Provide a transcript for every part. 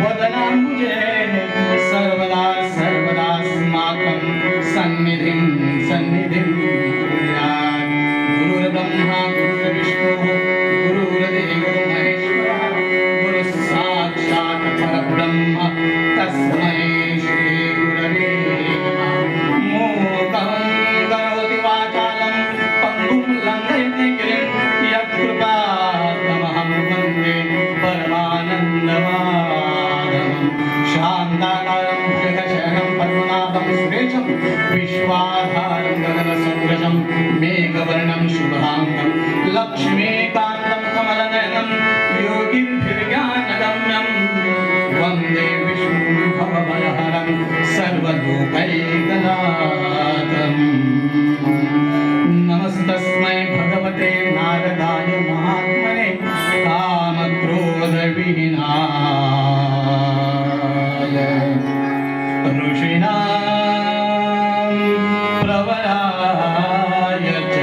वदनाम्बुजे सर्वदा सर्वदास्माकं सन्निधिं सन्निधिं कुर्यात्। गुरुर्ब्रह्मा गुरुर्विष्णुः गुरुर्देवो महेश्वरः गुरुः साक्षात् परब्रह्म तस्मै श्री गुरवे नमः। मूकं करोति वाचालं पङ्गुं लङ्घयति गिरिं यत्कृपातमहं वन्दे परमानन्दमाधवम्। शान्ताकारं जगशयनं पद्मनाभं सुरेशं विश्वाधारं गगनसदृशं मेघवर्णं शुभाङ्गं लक्ष्मीकान्तं कमलनयनं योगिभिर्ज्ञानगम्यं वन्दे विष्णुं भवभयहरं सर्वलोकैकनाथम्। नमस्तस्मै भगवते नारदाय महात्मने कामक्रोधविहीनाय ऋषीणां प्रवराय च।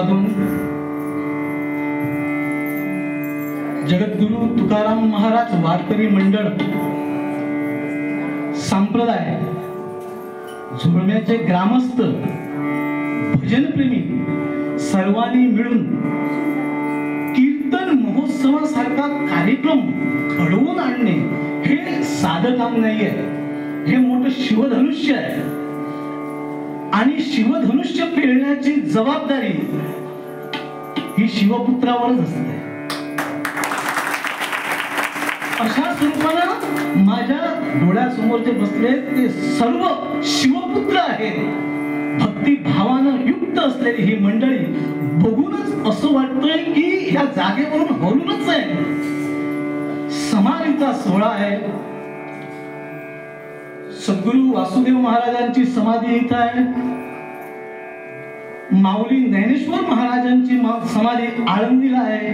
साधून जगद्गुरु तुकाराम महाराज वारकरी मंडळ संप्रदाय झुळम्याचे ग्रामस्थ भजनप्रेमी सर्वांनी मिळून कीर्तन महोत्सवासारखा कार्यक्रम घडवून आणणे हे साधं काम नाहीये, हे मोठं शिवधनुष्य आहे आणि शिवधनुष्य पेलण्याची जबाबदारी ही शिवपुत्रावरच असते. अशा स्वरूपानं माझ्या डोळ्यासमोर जे बसले ते सर्व शिवपुत्र आहेत. भक्तिभावानं युक्त असलेली ही मंडळी बघूनच असं वाटतंय की या जागेवरून हलूनच आहे. समाधीचा सोहळा आहे. सद्गुरु वासुदेव महाराजांची समाधी इथं आहे. माऊली ज्ञानेश्वर महाराजांची समाधी आळंदीला आहे.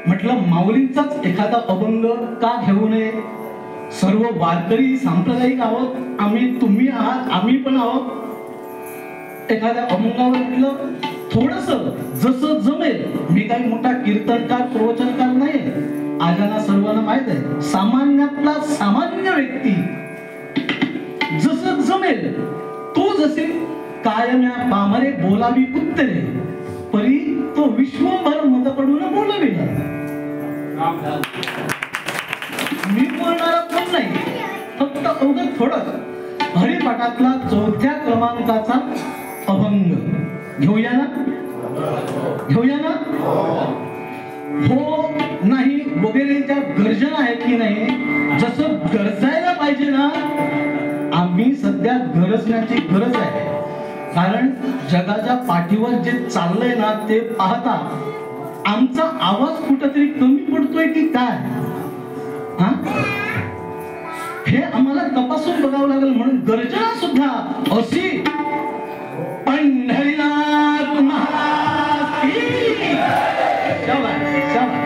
म्हटलं माऊलींचाच एखादा अभंग का घेऊ नये. सर्व वारकरी सांप्रदायिक आहोत, आम्ही, तुम्ही आहात, आम्ही पण आहोत. एखाद्या अभंगावर म्हटलं थोडस जसं जमेल. मी काही मोठा कीर्तनकार प्रवचनकार नाही. आजाना सर्वांना माहित आहे, सामान्यातला सामान्य व्यक्ती जसं जमेल तो जसे कायम्या पामरे बोलावी उत्तरे परी तो विश्वभर मदकडून बोलाविला. मी बोलणारा कोण नाही, फक्त अवघड थोडं हरिपाठातला 4थ्या क्रमांकाचा अभंग घेऊया ना. घेऊया ना. हो नाही वगैरेच्या गर्जना आहे की नाही, जसं गरजायला पाहिजे ना, आम्ही सध्या गरजण्याची गरज आहे. कारण जगाच्या पाठीवर जे चाललंय ना ते पाहता आमचा आवाज कुठेतरी कमी पडतोय की काय, हे आम्हाला तपासून बघावं लागेल. म्हणून गर्जना सुद्धा अशी पंढरीनाथ महाराज की शाबास शाबास.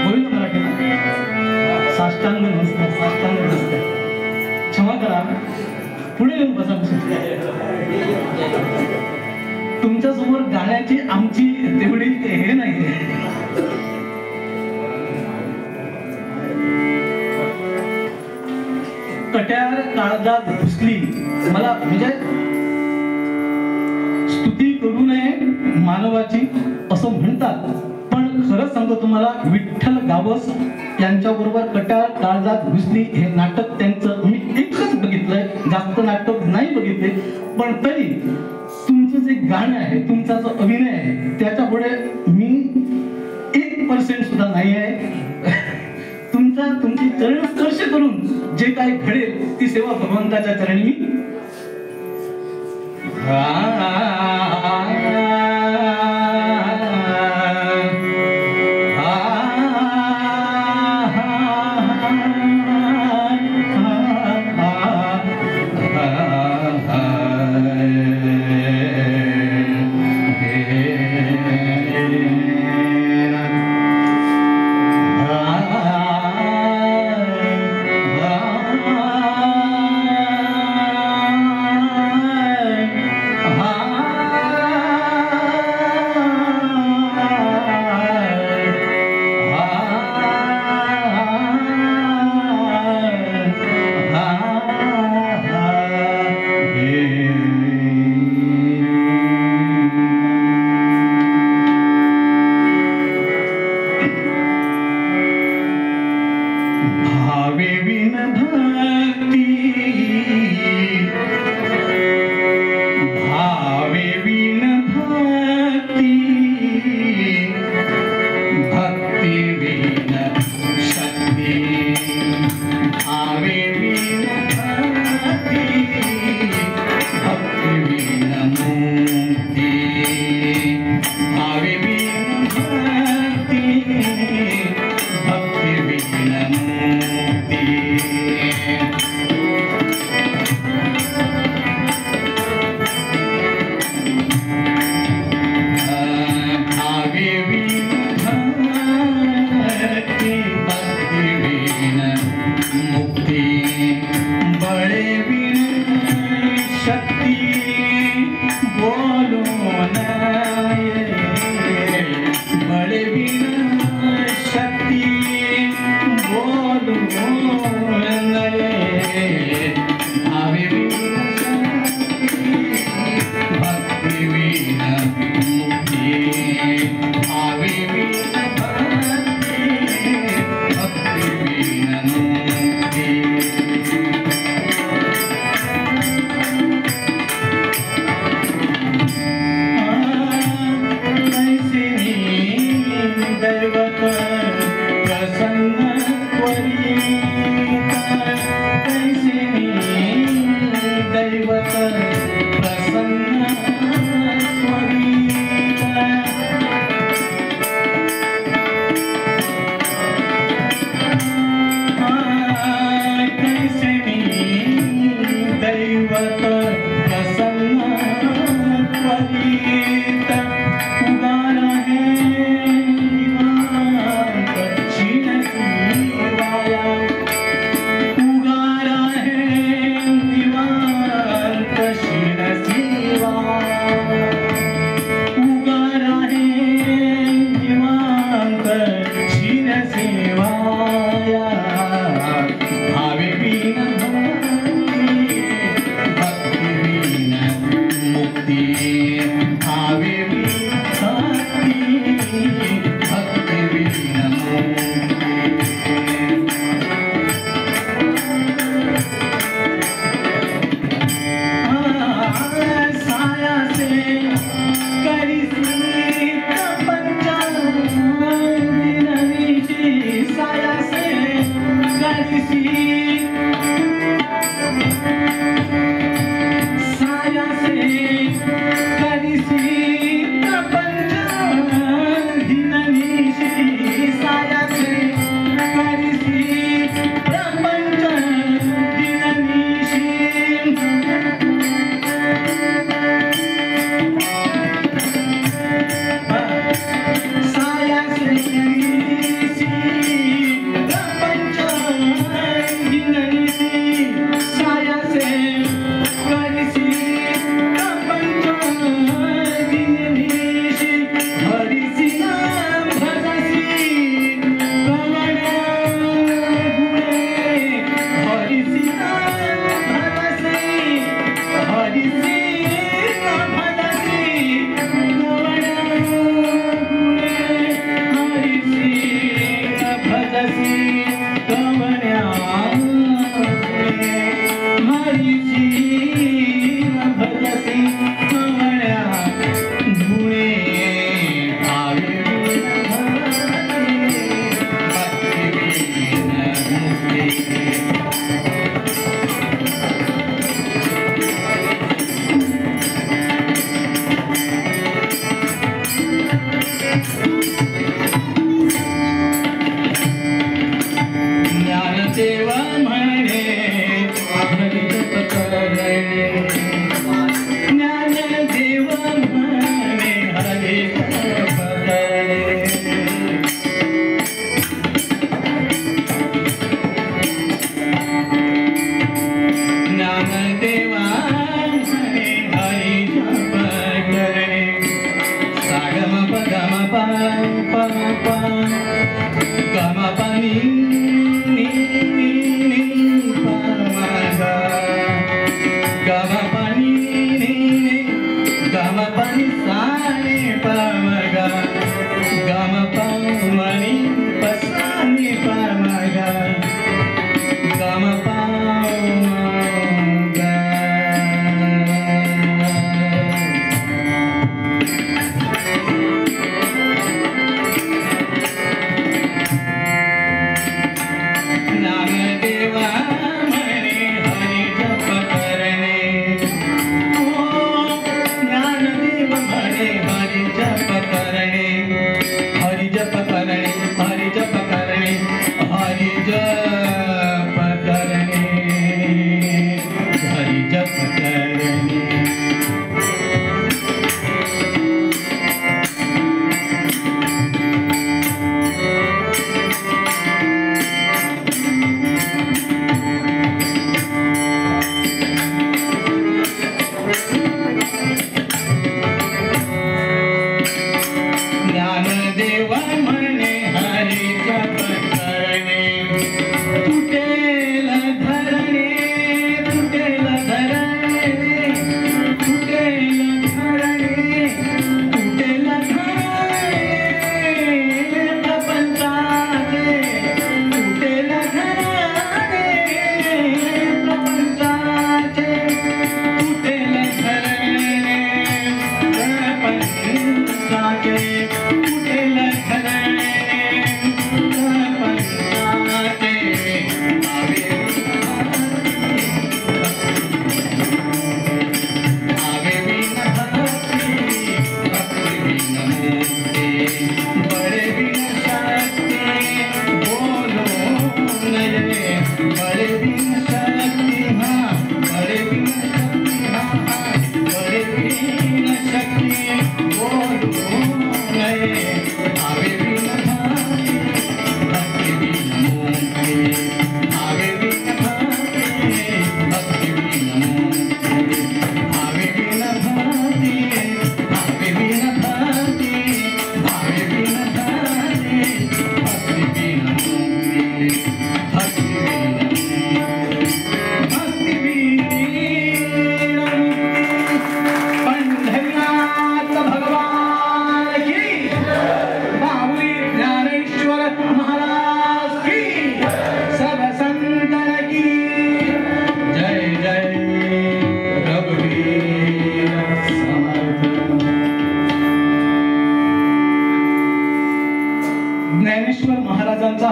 बोलू ना मराठी ना. साष्टांग नमस्कार, साष्टांग नमस्कार. क्षमा करा, पुढे येऊन बसा. तुमच्या समोर गाण्याची आमची तेवढी हे नाही. कट्यार काळजात घुसली. मला म्हणजे स्तुती करू नये मानवाची असं म्हणतात, पण खरंच सांगतो तुम्हाला, विठ्ठल गावस यांच्या बरोबर कट्यार काळजात घुसली हे नाटक त्यांचं मी एकच बघितलंय, जास्त नाटक नाही बघितले. पण तरी तुमचं जे गाणं आहे, तुमचा जो अभिनय आहे, त्याच्या पुढे मी 1% सुद्धा नाही आहे. तुमची चरण स्पर्श करून जे काही घडेल ती सेवा भगवंताच्या चरणी मी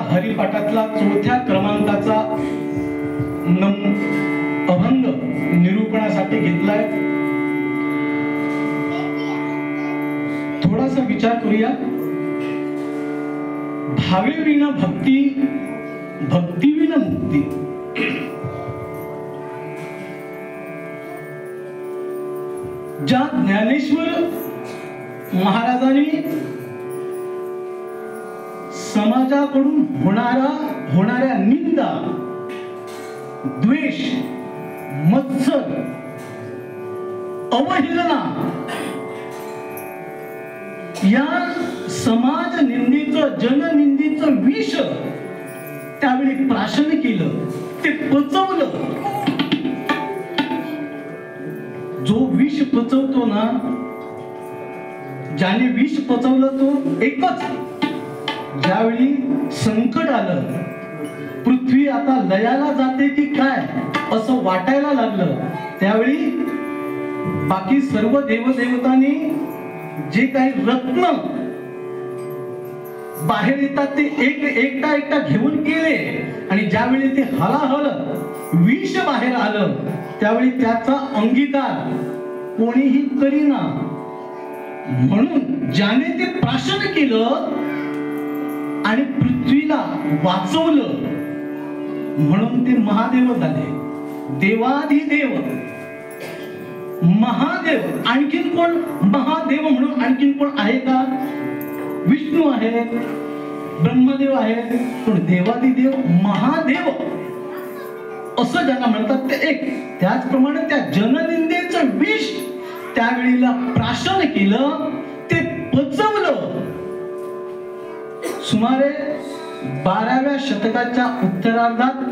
हरिपाठातला 4थ्या क्रमांकाचा अभंग निरूपणासाठी घेतलाय. थोडासा विचार करूया. भावे विना भक्ती, भक्ती विना मुक्ती. ज्या ज्ञानेश्वर महाराजांनी समाजाकडून होणाऱ्या निंदा, द्वेष, मत्सर, अवहेलना या समाज निंदेचं, जननिंदेचं विष त्यावेळी प्राशन केलं, ते पचवलं. जो विष पचवतो ना, ज्याने विष पचवलं तो एकच, ज्यावेळी संकट आलं, पृथ्वी आता लयाला जाते की काय असं वाटायला लागलं, त्यावेळी बाकी सर्व देवदेवतांनी जे काही रत्न बाहेर येतात ते एकटा एकटा घेऊन गेले, आणि ज्यावेळी ते हलाहल विष बाहेर आलं, त्यावेळी त्याचा अंगीकार कोणीही करीना. म्हणून ज्याने ते प्राशन केलं आणि पृथ्वीला वाचवलं, म्हणून ते महादेव झाले. देवाधिदेव महादेव. आणखीन कोण महादेव म्हणून आणखीन कोण आहे का? विष्णू आहे, ब्रह्मदेव आहे, पण देवाधिदेव महादेव असं ज्यांना म्हणतात ते एक. त्याचप्रमाणे त्या जननिंदेचं विष त्यावेळीला प्राशन केलं, ते पचवलं. सुमारे 12व्या शतकाच्या उत्तरार्धात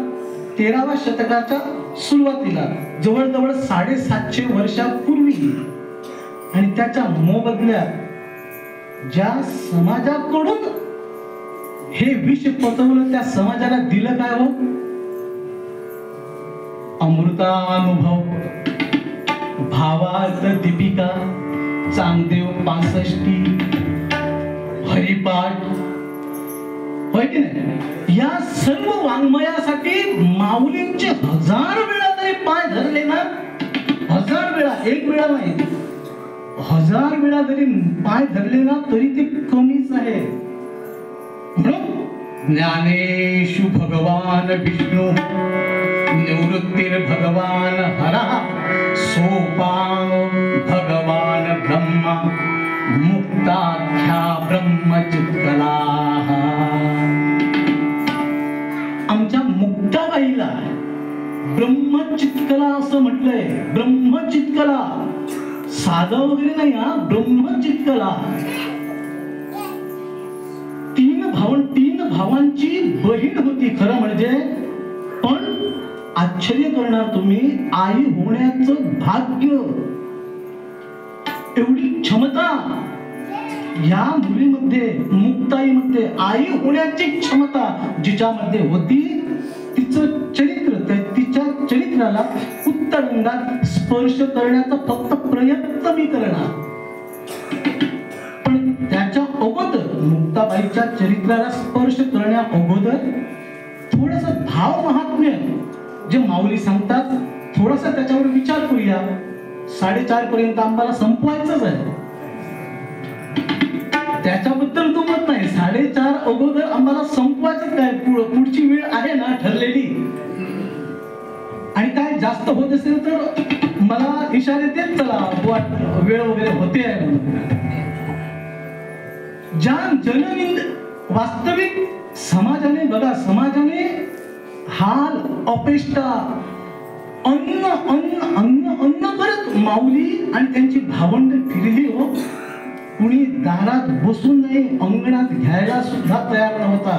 13व्या शतकाच्या सुरुवातीला, जवळजवळ 750 वर्षापूर्वी, आणि त्याच्या मोबदल्यात ज्या समाजाकडून हे विष पचवलं त्या समाजाला दिलं काय हो? अमृतानुभव, भावार्थ दीपिका, चांगदेव 65, हरिपाठ, होय की नाही? या सर्व वाङ्मयासाठी माऊलींचे 1000 वेळा तरी पाय धरले ना, 1000 वेळा, एक वेळा नाही, 1000 वेळा जरी पाय धरले ना तरी ते कमीच आहे. म्हणून ज्ञानेषु भगवान विष्णू, निवृत्तीर भगवान हरा, सोपान भगवान ब्रह्मा, मुक्ताख्या ब्रह्मचित्कला. आमच्या मुक्ताबाईला ब्रह्मचित्कला असं म्हटलंय. ब्रह्मचित्कला साधं वगैरे नाही हा, ब्रह्मचित्कला. 3 भावांची बहीण होती खरं म्हणजे, पण आश्चर्य करणार तुम्ही, आई होण्याचं भाग्य, एवढी क्षमता या मुलीमध्ये, मुक्ताईमध्ये आई होण्याची क्षमता जिच्यामध्ये होती. तिचं चरित्र, तिच्या चरित्राला उत्तरंगात स्पर्श करण्याचा फक्त प्रयत्न मी करणार. पण त्याच्या अगोदर, मुक्ताबाईच्या चरित्राला स्पर्श करण्या अगोदर थोडस भाव महात्म्य जे माऊली सांगतात, थोडासा त्याच्यावर विचार करूया. 4:30 पर्यंत आम्हाला संपवायचंच आहे. त्याच्याबद्दल तो मत नाही, 4:30 अगोदर आम्हाला संपवायचं काय, पुढची वेळ आहे ना ठरलेली. आणि काय जास्त होत असेल तर मला इशारे देत चला, वेळ वगैरे होते आहे म्हणून. ज्या जननिंद, वास्तविक समाजाने बघा, समाजाने हाल, अपेष्टा, अन्न अन्न अन्न अन्न करत माऊली आणि त्यांची भावंड फिरली हो. कुणी दारात बसून नाही, अंगणात घ्यायला सुद्धा तयार नव्हता.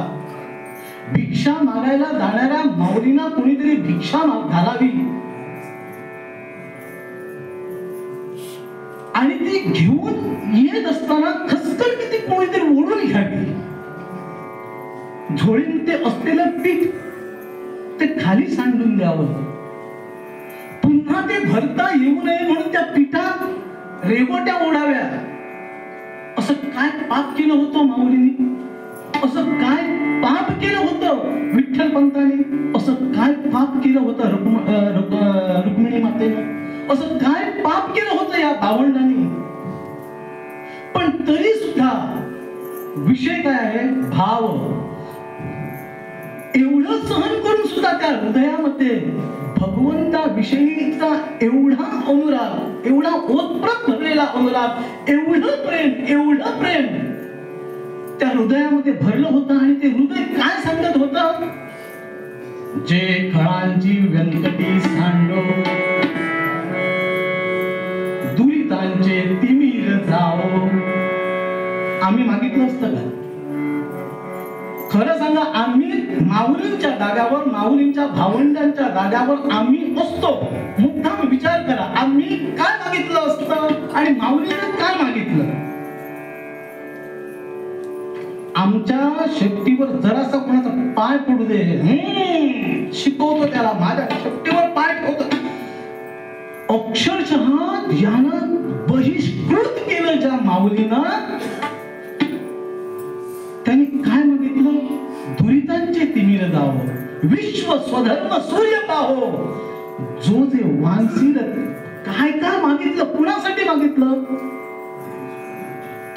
भिक्षा मागायला जाणाऱ्या माऊलींना कोणीतरी भिक्षा घालावी, आणि ती घेऊन येत असताना खसखल किती कोणीतरी ओढून घ्यावी. झोळीमध्ये असलेलं पीठ ते खाली सांडून द्यावं, पुन्हा ते भरता येऊ नये म्हणून त्या पिठात रेघोट्या ओढाव्या. असं काय पाप केलं होतं माऊलींनी? असं काय पाप केलं होतं विठ्ठल पंतांनी? असं काय पाप केलं होतं रुक्मिणी मातेनं? असं काय पाप केलं होतं या भावंडांनी? पण तरी सुद्धा विषय काय आहे? भाव. एवढं सहन करून सुद्धा त्या हृदयामध्ये भगवंताविषयीचा एवढा अनुराग, एवढा ओतप्रत भरलेला अनुराग, एवढं प्रेम त्या हृदयामध्ये भरलं होतं. आणि ते हृदय काय सांगत होतं? जे खळांची व्यंकटी सांडो, दुरितांचे तिमीर जाओ. आम्ही मागितलं असतं का? खरं सांगा, आम्ही माऊलींच्या जाग्यावर, माऊलींच्या भावंडांच्या जाग्यावर आम्ही असतो. मुद्दाम विचार करा, आम्ही काय आमच्या शेपटीवर जरासा कोणाचा पाय पडू दे, शिकवतो त्याला, माझ्या शेपटीवर पाय ठेवतो. अक्षरशः ध्यानात बहिष्कृत केलं ज्या माऊलीनं. त्यांनी काय मागितलं? दुरितांचे तिमिर जावो, विश्व स्वधर्म सूर्य पाहो. जो जे वांसील काय काय मागितलं, कुणासाठी मागितलं?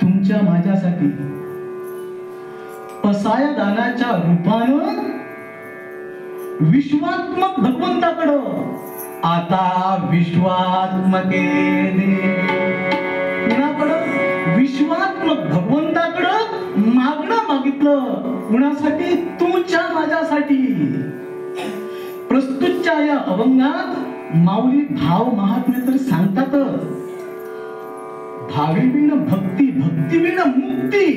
तुमच्या माझ्यासाठी. पसाया दानाच्या रूपानं विश्वात्मक भगवंताकडं. आता विश्वात्मके कुणाकडं? विश्वात्मक भगवंताकडं मागणं मागितलं. कुणासाठी? तुमच्या माझ्यासाठी. प्रस्तुतच्या या अभंगात माऊली भाव महात्म्य तर सांगतातच. भावीविण भक्ती, भक्तीविण मुक्ती.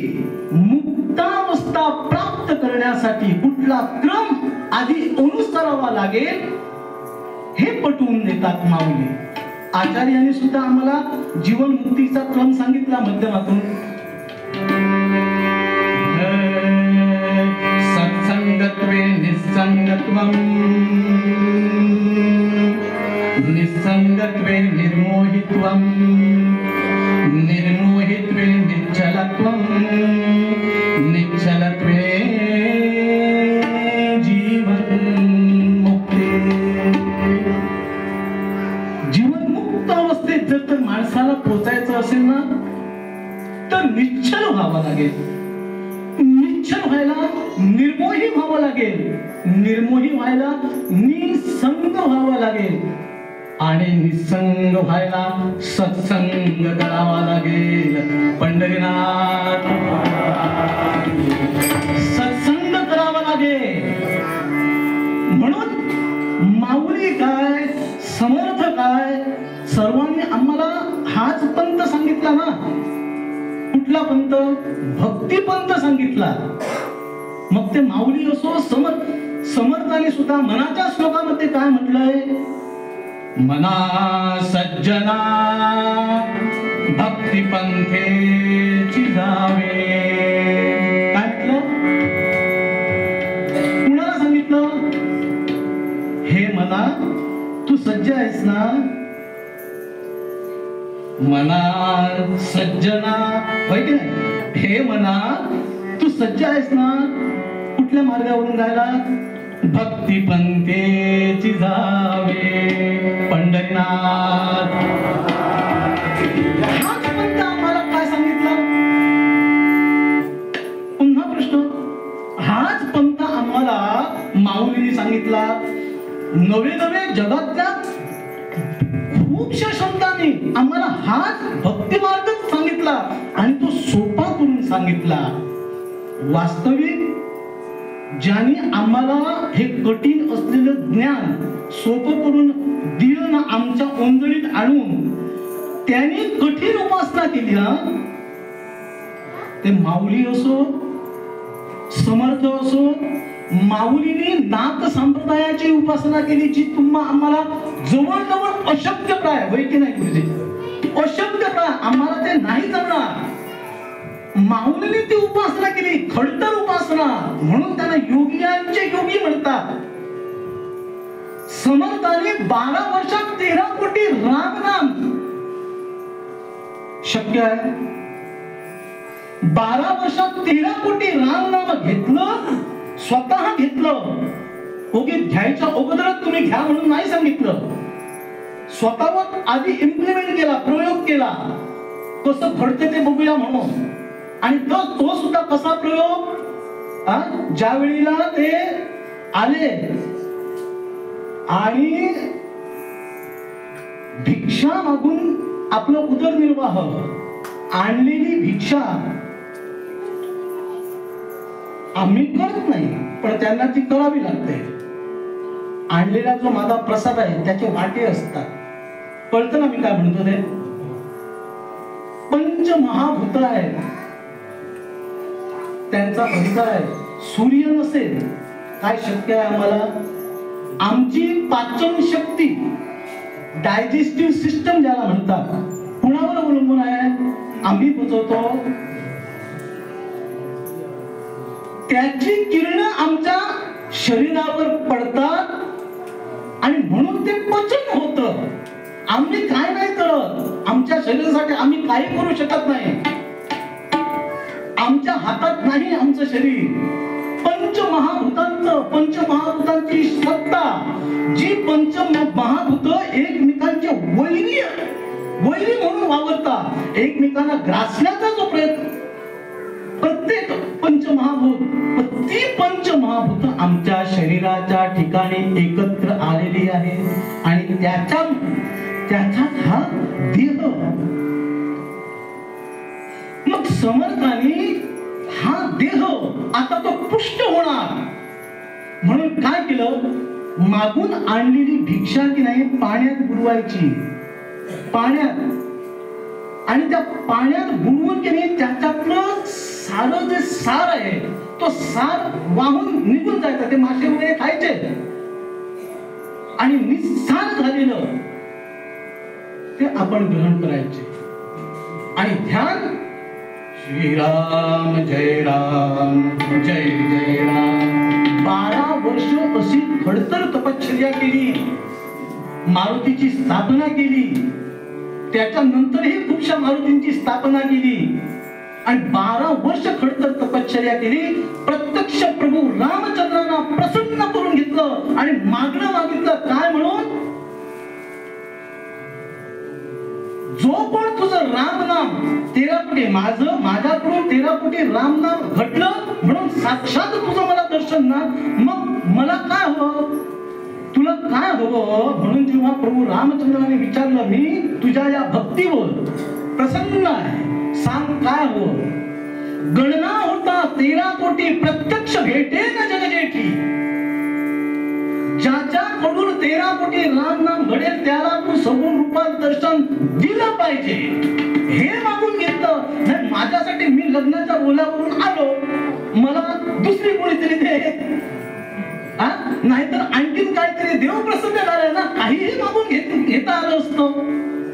मुक्तावस्था प्राप्त करण्यासाठी कुठला क्रम आधी अनुसरावा लागेल हे पटवून देतात माऊली. आचार्यांनी सुद्धा आम्हाला जीवन मुक्तीचा क्रम सांगितला माध्यमातून. सत्संगत्वे निस्संगत्वम, निस्संगत्वे निर्मोहित्वम, निर्मोहित्वे निश्चलत्वम, निश्चलत्वे जीवन मुक्ती. जीवन मुक्त अवस्थेत जर तर माणसाला पोचायचं असेल ना, तर निश्चल व्हावं लागेल. निश्चल व्हायला निर्मोही व्हावं लागेल. निर्मोही व्हायला निसंग व्हावं लागेल. आणि निसंग व्हायला सत्संग करावा लागेल. पंढरीनाथ सत्संग करावा लागेल. म्हणून माऊली काय, समर्थ काय, सर्वांनी आम्हाला हाच पंथ सांगितला ना. कुठला पंथ? भक्ती पंथ सांगितला. मग ते माऊली असो, समर्थाने सुद्धा मनाच्या श्लोकामध्ये काय म्हटलंय? मना सज्जना भक्ती पंथेची जावे. काय म्हटलं? कुणाला सांगितलं? हे मना, तू सज्ज आहेस ना? मना सज्जना, होय की नाही? हे मना, तू सज्ज आहेस ना कुठल्या मार्गावरून जायला? भक्ती पंथेची जावे. पंढरीनाथ हाच पंथ आम्हाला काय सांगितलं? पुन्हा प्रश्न. हाच पंथ आम्हाला माऊलीने सांगितला. नवे नवे जगातल्या खूपशा शब्दांनी आम्हाला हाच भक्ती मार्गच सांगितला आणि तो सोपा करून सांगितला. वास्तविक ज्यांनी आम्हाला हे कठीण असलेलं ज्ञान सोपं करून दिलं ना, आमच्या ओंजळीत आणून, त्यांनी कठीण उपासना केली ना. ते माऊली असो, समर्थ असो. माऊलीने नाथ संप्रदायाची उपासना केली, जी आम्हाला जवळजवळ अशक्यप्राय, होय की नाही गुरुजी? अशक्यप्राय, आम्हाला ते नाही जमणार. माऊलीने ती उपासना केली, खडतर उपासना. म्हणून त्यांना योगियांचे योगी म्हणतात. समर्थाने 12 वर्षात 13 कोटी राम नाम शक्य आहे. 12 वर्षात 13 कोटी राम नाम घेतलं, स्वतः घेतलं. ओके, घ्यायच्या अगोदरच तुम्ही घ्या म्हणून नाही सांगितलं. स्वतःवर आधी इम्प्लिमेंट केला, प्रयोग केला. कसं घडते ते बघूया म्हणून. आणि तो सुद्धा कसा प्रयोग? ज्या वेळेला ते आले आणि भिक्षा मागून आपलं उदरनिर्वाह, आणलेली भिक्षा आम्ही करत नाही, पण त्यांना ती करावी लागते. आणलेला जो माझा प्रसाद आहे त्याचे वाटे असतात. कळतं ना मी काय म्हणतो ते? पंचमहाभूत आहेत, त्यांचा अधिकार आहे. सूर्य नसेल काय शक्य आहे आम्हाला? आमची पाचन शक्ती, डायजेस्टिव्ह सिस्टम ज्याला म्हणतात, कुणावर अवलंबून आहे? आम्ही पचवतो. त्याची किरण आमच्या शरीरावर पडतात आणि म्हणून ते पचन होतं. आम्ही काय नाही करत, आमच्या शरीरासाठी आम्ही काही करू शकत नाही. आमच्या हातात नाही आमचं शरीर. पंचमहाभूतांची सत्ता, जी पंचमहाभूत एकमेकांचे वैरी म्हणून वावरतात, एकमेकांना ग्रासण्याचा जो प्रयत्न, प्रत्येक पंचमहाभूत, ती पंचमहाभूत आमच्या शरीराच्या ठिकाणी एकत्र आलेली आहे आणि त्याचाच हा देह. मग समर्थाने हा देह आता तो पुष्ट होणार म्हणून काय केलं, मागून आणलेली भिक्षा की नाही पाण्यात बुडवायची, पाण्यात, आणि त्या पाण्यात बुडवून की नाही त्याच्यातलं सारं जे सार आहे तो सार वाहून निघून जायचा. ते मासे वगैरे खायचे आणि निस्सार झालेलं ते आपण ग्रहण करायचे आणि ध्यान श्रीराम जय राम जय जय राम. 12 वर्ष अशी खडतर तपश्चर्या केली, मारुतीची स्थापना केली, त्याच्यानंतरही खूपशा मारुतींची स्थापना केली आणि 12 वर्ष खडतर तपश्चर्या केली. प्रत्यक्ष प्रभू रामचंद्रांना प्रसन्न करून घेतलं आणि मागणं मागितलं काय म्हणून, जो पण तुझं राम नाम 13 कोटी, माझ्याकडून 13 कोटी राम नाम घडलं म्हणून साक्षात तुझं मला दर्शन ना, मग मला काय हवं, तुला काय हवं. म्हणून जेव्हा प्रभू रामचंद्राने विचारलं, मी तुझ्या या भक्तीवर प्रसन्न आहे, सांग काय हवं. गणना होता 13 कोटी प्रत्यक्ष भेटे न जगजेठी, ज्याच्याकडून 13 कोटी राम नाम घडेल त्याला तू सगुण रूपात दर्शन दिलं पाहिजे, हे मागून घेतलं. नाही माझ्यासाठी मी लग्नाच्या बोल्यावरून आलो, मला दुसरी कोणीतरी दे, नाहीतर आणखीन काहीतरी देव प्रसन्न झालाय ना, काहीही मागून घेता आलं असतं.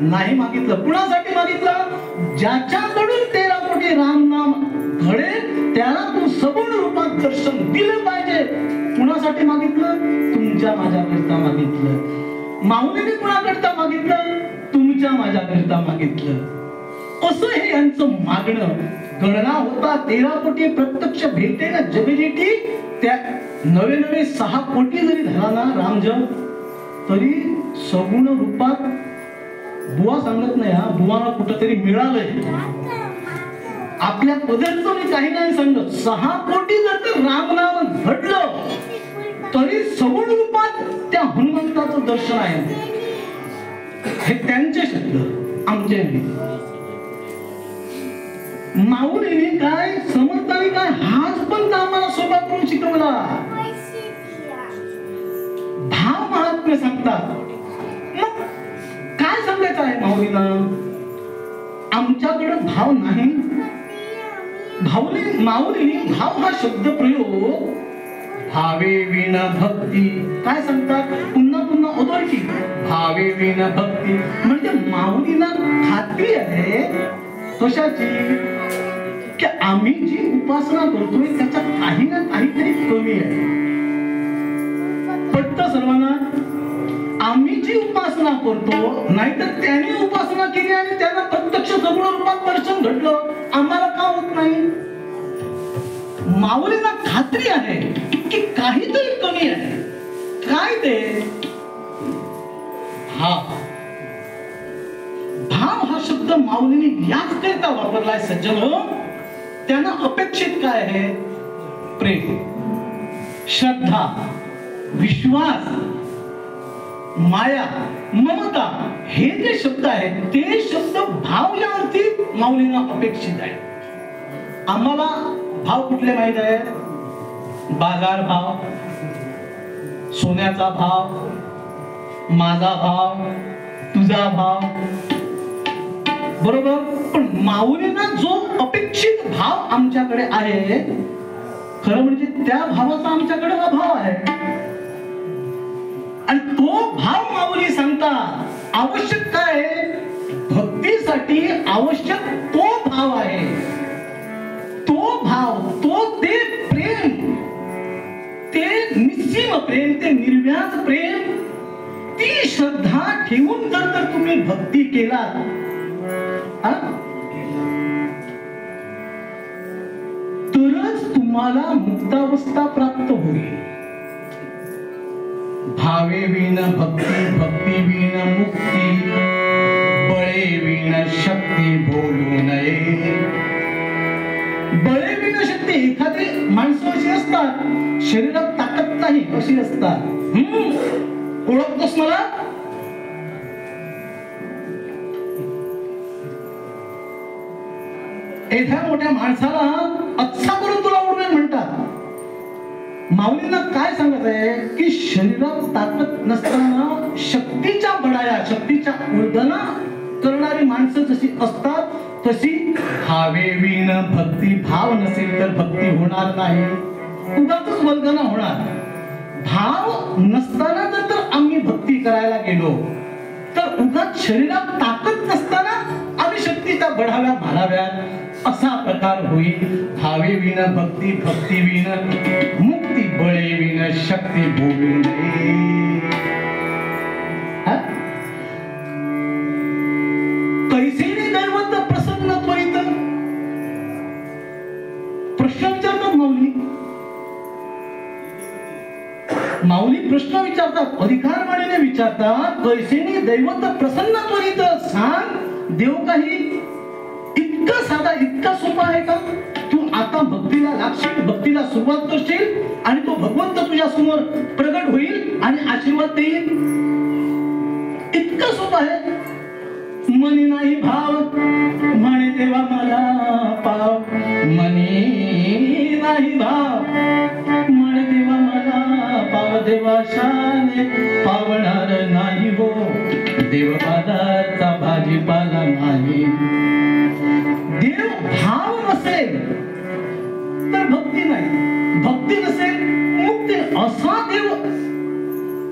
नाही मागितलं. कुणासाठी मागितलं, ज्याच्याकडून 13 कोटी राम नाम घडेल त्याला तू सगुण रूपात दर्शन दिलं पाहिजे. कुणासाठी मागितलं, तुमच्या माझ्याकरता मागितलं. माऊलीने कुणाकरता मागितलं, तुमच्या माझ्याकरता मागितलं. असं हे यांचं मागणं. गणना होता 13 कोटी प्रत्यक्ष भेटे ना जगजेठी, त्या नवे 6 कोटी जरी झाला ना रामजप, तरी सगुण रूपात बुवा सांगत नाही, हा बुवाला कुठंतरी मिळालंय. आपल्या पदार्थ मी काही नाही सांगत. 6 कोटी जर ते रामनाम घडलं तरी सगुण रूपात त्या हनुमंताचं दर्शन आहे. हे त्यांचे शब्द, आमचे नाही. माऊलीने काय, समर्थाने काय, हाच पण आम्हाला सोबा करून शिकवला. भाव महात्म्य सांगतात. मग काय सांगायचं आहे माऊलीला, आमच्याकडे भाव नाही. माऊलीने भाव हा शब्द प्रयोग, भावे विन भक्ती, काय सांगतात पुन्हा पुन्हा अधोरेखी, भावे विन भक्ती. म्हणजे माऊलीला खात्री आहे कशाची, की आम्ही जी उपासना करतोय त्याच्यात काही ना काहीतरी कमी आहे. पटतं सर्वांना. आम्ही जी उपासना करतो, नाहीतर त्याने उपासना केली आणि त्यांना प्रत्यक्ष सगुण रूपात दर्शन घडलं, आम्हाला का होत नाही. माऊलींना खात्री आहे की काहीतरी कमी आहे. काय ते, भाव हा शब्द माऊलीने याच करता वापरलाय सज्जनो. त्यांना अपेक्षित काय आहे, प्रेम, श्रद्धा, विश्वास, माया, ममता, हे जे शब्द आहेत ते शब्द भाव यावरती माऊलींना अपेक्षित आहे. आम्हाला भाव कुठले माहित आहे, बाजार भाव, सोन्याचा भाव, माझा भाव, तुझा भाव, बरोबर. पण माऊलींना जो अपेक्षित भाव आमच्याकडे आहे, खरं म्हणजे त्या भावाचा आमच्याकडे अभाव आहे आणि तो भाव माऊली सांगतात. आवश्यक काय, भक्तीसाठी आवश्यक तो भाव आहे. तो भाव, तो ते प्रेम प्रेम, ते निर्व्याज प्रेम, ती श्रद्धा ठेवून जर तुम्ही भक्ती केलात, तरच तुम्हाला मुक्तावस्था प्राप्त होईल. भावे विण भक्ती, भक्ती विण मुक्ती, बळे विण शक्ती बोलू नये. बळे विण शक्ती, एखादी माणसं अशी असतात शरीरात ताकद नाही अशी असतात. ओळखतोस मला? एखाद्या मोठ्या माणसाला अच्छा करून तुला उडवेल म्हणतात. माऊलींना काय सांगत आहे की शरीरात ताकद नसताना शक्तीच्या बडाया, शक्तीच्या उर्दना करणारी माणसं जशी असतात तशी भावे विण भक्ती, भाव नसेल तर भक्ती होणार नाही, उगाचच वल्गना होणार. भाव नसताना जर आम्ही भक्ती करायला गेलो तर उगाच शरीरात ताकद नसताना आम्ही शक्तीच्या बढाव्या भाराव्यात असा प्रकार होईल. भावे विण भक्ती, भक्ती विण मुक्ती, बळे विण शक्ती बोलू नये. कैसेने दैवत प्रसन्न त्वरित, प्रश्न विचारतात माऊली. माऊली प्रश्न विचारतात, अधिकारवाणीने विचारतात, कैसेने दैवत प्रसन्न त्वरित. सांग, देव काही इतका साधा, इतका सोपा आहे का? तू आता भक्तीला लागशील, भक्तीला सुरुवात करशील आणि तो भगवंत तुझ्या समोर प्रगट होईल आणि आशीर्वाद देईल. इतकं सोपं आहे. मनी नाही भाव, म्हणे देवा मला पाव. मनी नाही भाव, म्हणे देवा मला पाव. देवाशाने पावणार नाही हो, देव बाजारचा भाजीपाला नाही. देव भाव नसेल तर भक्ती नाही, भक्ती नसेल मुक्ती. असा देव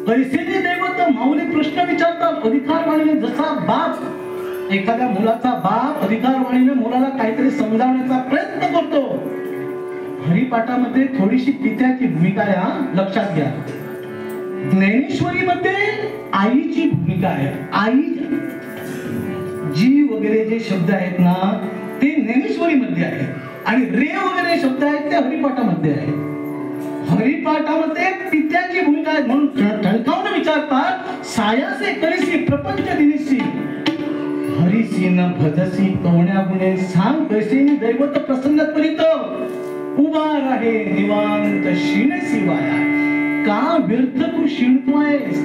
कैसेने दैवत. माऊली प्रश्न विचारतात अधिकारवाणीने. जसा बाप, एखाद्या मुलाचा बाप अधिकारवाणीने मुलाला काहीतरी समजावण्याचा प्रयत्न करतो. हरिपाठामध्ये थोडीशी पित्याची भूमिका आहे, लक्षात घ्या. ज्ञानेश्वरीमध्ये आईची भूमिका आहे. आई, जी वगैरे जे शब्द आहेत ना ते ज्ञानेश्वरीमध्ये आहे आणि रे वगैरे शब्द आहेत ते हरिपाठामध्ये आहे. हरिपाठामध्ये पित्याची भूमिका आहे. म्हणून ठणकावून विचारतात, सायासे करिसी प्रपंच दिनीसी, हरिसी न भजसी कवण्या गुणे. सांग, कैसेने दैवत प्रसन्न त्वरित. उभा राहे निवांत शिणसी वाया. का व्यर्थ तू शिणतोयस,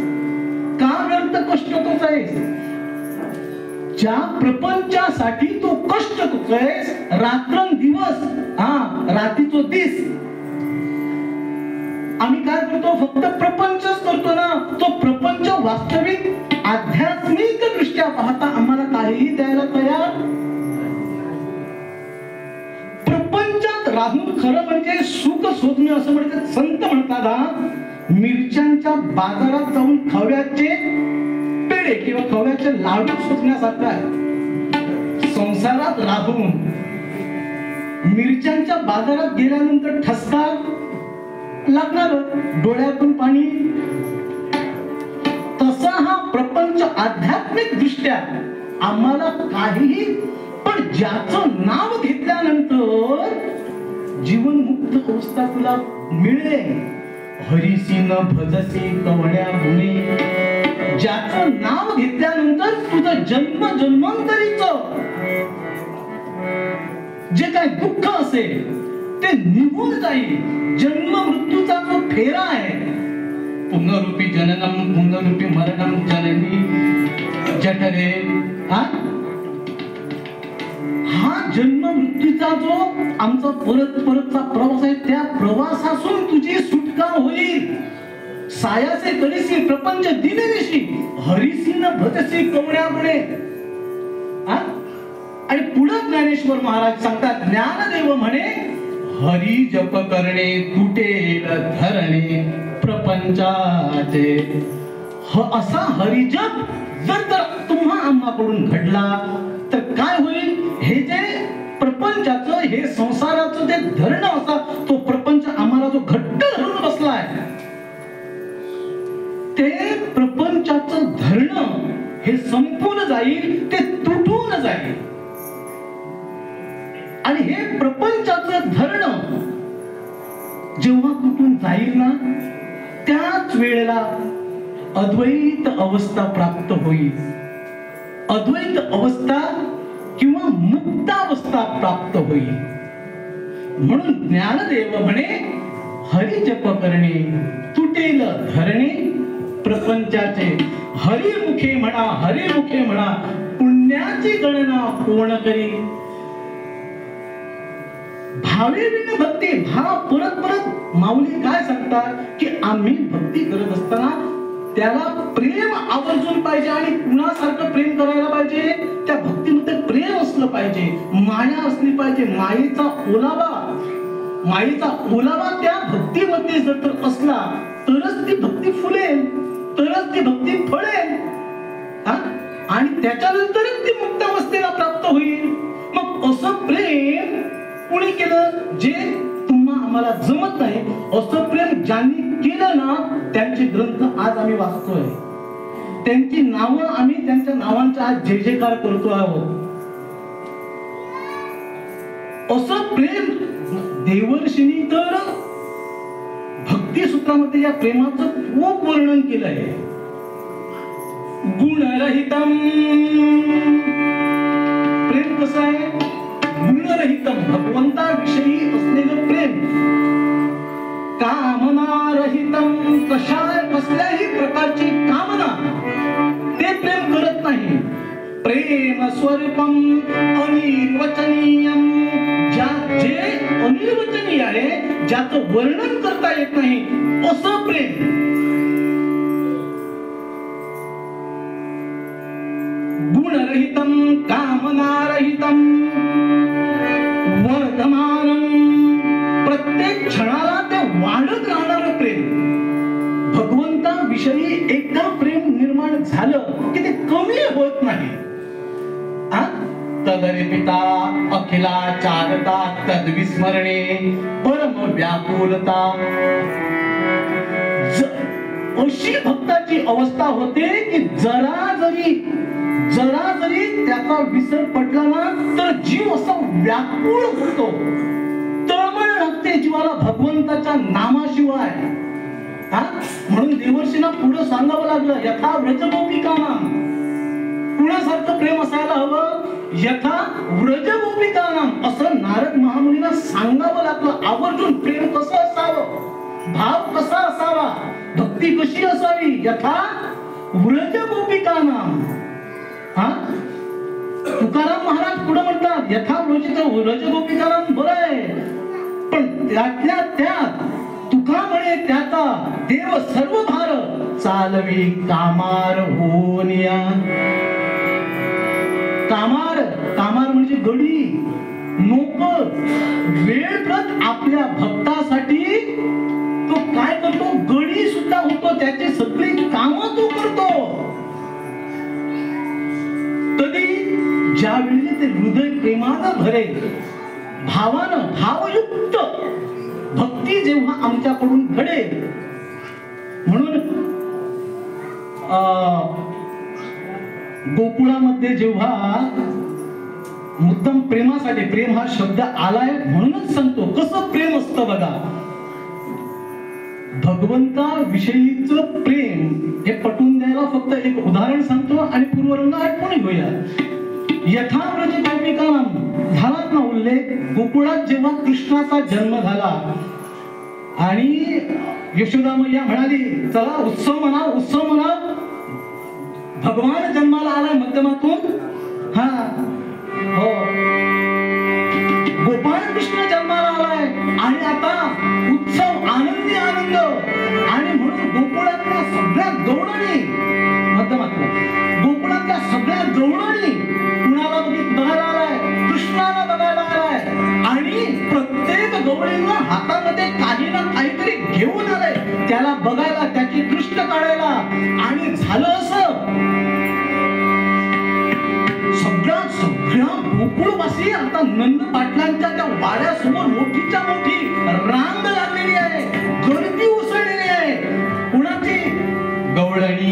का व्यर्थ कष्ट करतोयस? ज्या प्रपंचासाठी तू कष्ट करतोयस, रात्रंदिवस, रात्रीचो दिस, आम्ही काय करतो? फक्त प्रपंचच करतो ना. तो प्रपंच वास्तविक आध्यात्मिक दृष्ट्या पाहता आम्हाला काहीही द्यायला तयार. प्रपंचात राहून खरं म्हणजे सुख शोधणं असं म्हणतात. संत म्हणतात, मिरच्यांच्या बाजारात जाऊन खव्याचे पेढे किंवा खव्याचे लाडू शोधण्यासारखं आहे. संसारात राहून मिरच्यांच्या बाजारात गेल्यानंतर ठसका लागणार, डोळ्यातून पाणी. तसा हा प्रपंच आध्यात्मिक दृष्ट्या आम्हाला काहीही, पण ज्याचं नाव घेतल्यानंतर जीवन मुक्त अवस्था तुला मिळेल. हरिसी न भजसी कवण्या गुणे. ज्याचं नाव घेतल्यानंतर तुझं जन्म जन्मांतरीचं जे काय दुःख असेल ते निघून जाईल. जन्म मृत्यूचा जो फेरा आहे, पुनरूपी जननम पुनरूपी मरणम जननी जठरे, हा जन्म मृत्यूचा जो आमचा परत परतचा प्रवास आहे, त्या प्रवासातून तुझी सुटका होईल. सायासे करिसी प्रपंच दिनेशी, हरिसी न भजसी कवण्या गुणे. आणि पुढे ज्ञानेश्वर महाराज सांगतात, ज्ञानदेव म्हणे, हरी जप करणे तुटेल धरणे प्रपंचाचे. असा हरिजप जर तुम्हा आम्हाकडून घडला तर काय होईल? हे जे प्रपंचाचं, हे संसाराचं जे धरण असा, तो प्रपंच आम्हाला जो घट्ट धरून बसलाय, हे संपून जाईल, ते तुटून जाईल. आणि हे प्रपंचाचं धरण जेव्हा तुटून जाईल ना, त्याच वेळेला अद्वैत अवस्था प्राप्त होईल. अद्वैत अवस्था किंवा मुक्तावस्था प्राप्त होईल. म्हणून ज्ञानदेव म्हणे, हरी जप करणे तुटेल धरणे प्रपंचाचे. हरिमुखे म्हणा, हरिमुखे म्हणा, पुण्याची गणना कोण करी. भावेविन भक्ती, भाव परत परत माऊली काय सांगतात की आम्ही भक्ती करत असताना त्याला प्रेम आवर्जून पाहिजे. आणि कुणासारखं प्रेम करायला पाहिजे, त्या भक्तीमध्ये प्रेम असलं पाहिजे, माया असली पाहिजे. मायेचा ओलावा त्या भक्तीमध्ये जर असला तरच ती भक्ती फुलेल, तरच ती भक्ती फळेल. आणि त्याच्यानंतरच ती मुक्तावस्थेला प्राप्त होईल. मग असं प्रेम कोणी केलं, जे तुम्हाला आम्हाला जमत नाही असं प्रेम ज्यांनी केलं ना, त्यांचे ग्रंथ आज आम्ही वाचतोय, त्यांची नावं आम्ही त्यांच्या नावांचा आज जय जयकार करतो आहोत. असं प्रेम देवर्षींनी तर भक्ती सूत्रामध्ये या प्रेमाचं खूप वर्णन केलं आहे. गुणरहितम प्रेम कसं आहे, गुणरहितम भगवंताविषयी असलेलं प्रेम. कामनारहितम कसल्याही प्रकारची कामना ते प्रेम करत नाही. प्रेम स्वरूपम अनिर्वचनीयम, जे अनिर्वचनीय आहे, ज्याचं वर्णन करता येत नाही असं प्रेम. गुणरहितम कामनारहितम वर्धमानम, प्रत्येक क्षणाला ते वाढत राहणारं प्रेम. भगवंताविषयी एकदा प्रेम निर्माण झालं की ते कमी होत नाही. तदर्पिता अखिला चारता तद्विस्मरणे परम व्याकुलता. अशी भक्ताची अवस्था होते की जरा जरी त्याचा विसर पडला ना तर जीव असा व्याकुळ होतो, तळमळ लागते जीवाला भगवंताच्या नामाशिवाय. म्हणून देवर्षींना पुढे सांगावं लागलं, यथा व्रजगोपिकानाम. कुणासारखं प्रेम असायला हवं, यथा व्रजगोपिकानाम, असं नारद महामुनीला सांगावं लागलं. आवर्जून प्रेम कसं असावं, भाव कसा असावा, भक्ती कशी असावी, यथा व्रजगोपिकानाम. तुकाराम महाराज पुढे म्हणतात, यथा व्रजगोपिकानाम बरं आहे, पण त्यातल्या त्यात तुका म्हणे त्याचा देव सर्व भार चालवी कामार होनिया. कामार म्हणजे गडी, नोकर. वेळप्रत आपल्या भक्तासाठी तो काय करतो, गडी सुद्धा होतो, त्याची सगळी कामं तो करतो. कधी ज्यावेळी ते हृदय प्रेमानं भरेल, भावानं भावयुक्त भक्ती जेव्हा आमच्याकडून घडेल. म्हणून गोकुळामध्ये जेव्हा मुद्दाम प्रेमासाठी, प्रेम हा शब्द आलाय म्हणूनच सांगतो कसं प्रेम असतं बघा. भगवंताविषयीचं प्रेम हे पटवून द्यायला फक्त एक उदाहरण सांगतो आणि पूर्वरंग आठवणी घेऊया. यथा व्रज गोपिकानाम झालाच ना उल्लेख. गोकुळात जेव्हा कृष्णाचा जन्म झाला आणि यशोदा मैया म्हणाली, चला उत्सव म्हणा, उत्सव म्हणा, भगवान जन्माला आलाय मध्यमातून. हो, गोपाळ कृष्ण जन्माला आलाय आणि आता उत्सव, आनंदी आनंद. आणि म्हणून गोकुळातल्या सगळ्या गवळणी, मध्यमातून गोकुळातल्या सगळ्या गवळणी कुणाला बघायला आलाय, कृष्णाला बघायला आलाय. आणि प्रत्येक गवळीनं हातामध्ये काही ना काहीतरी घेऊन आलंय त्याला बघायला, त्याची दृष्ट काढायला. आणि झालं असं, सगळ्या गोकुळवासी आता नंद पाटलांच्या त्या वाड्यासमोर मोठीच्या मोठी रांग लागलेली आहे, गर्दी उसळलेली आहे. कुणाची, गवळणी.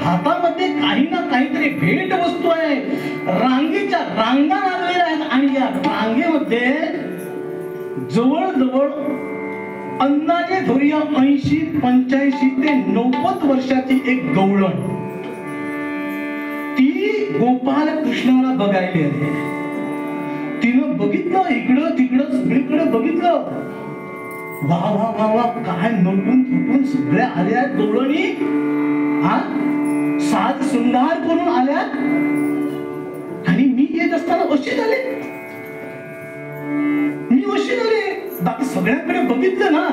हातामध्ये काही ना काहीतरी भेट वस्तू आहे. रांगेच्या रांगा लागलेल्या आहेत आणि या रांगेमध्ये जवळजवळ अंदाजे धरूया 80, 85 ते 90 वर्षाची एक गवळण ती गोपाल कृष्णाला बघायला आली. तिनं बघितलं इकडं तिकडं सगळीकडे बघितलं वा वा वा वा, काय नटून फुटून सगळ्या आल्या गवळणी, हा साज शृंगार करून आल्या. आणि मी येत असताना अशी झाले, मी अशी झाले. बाकी सगळ्यांकडे बघितलं ना,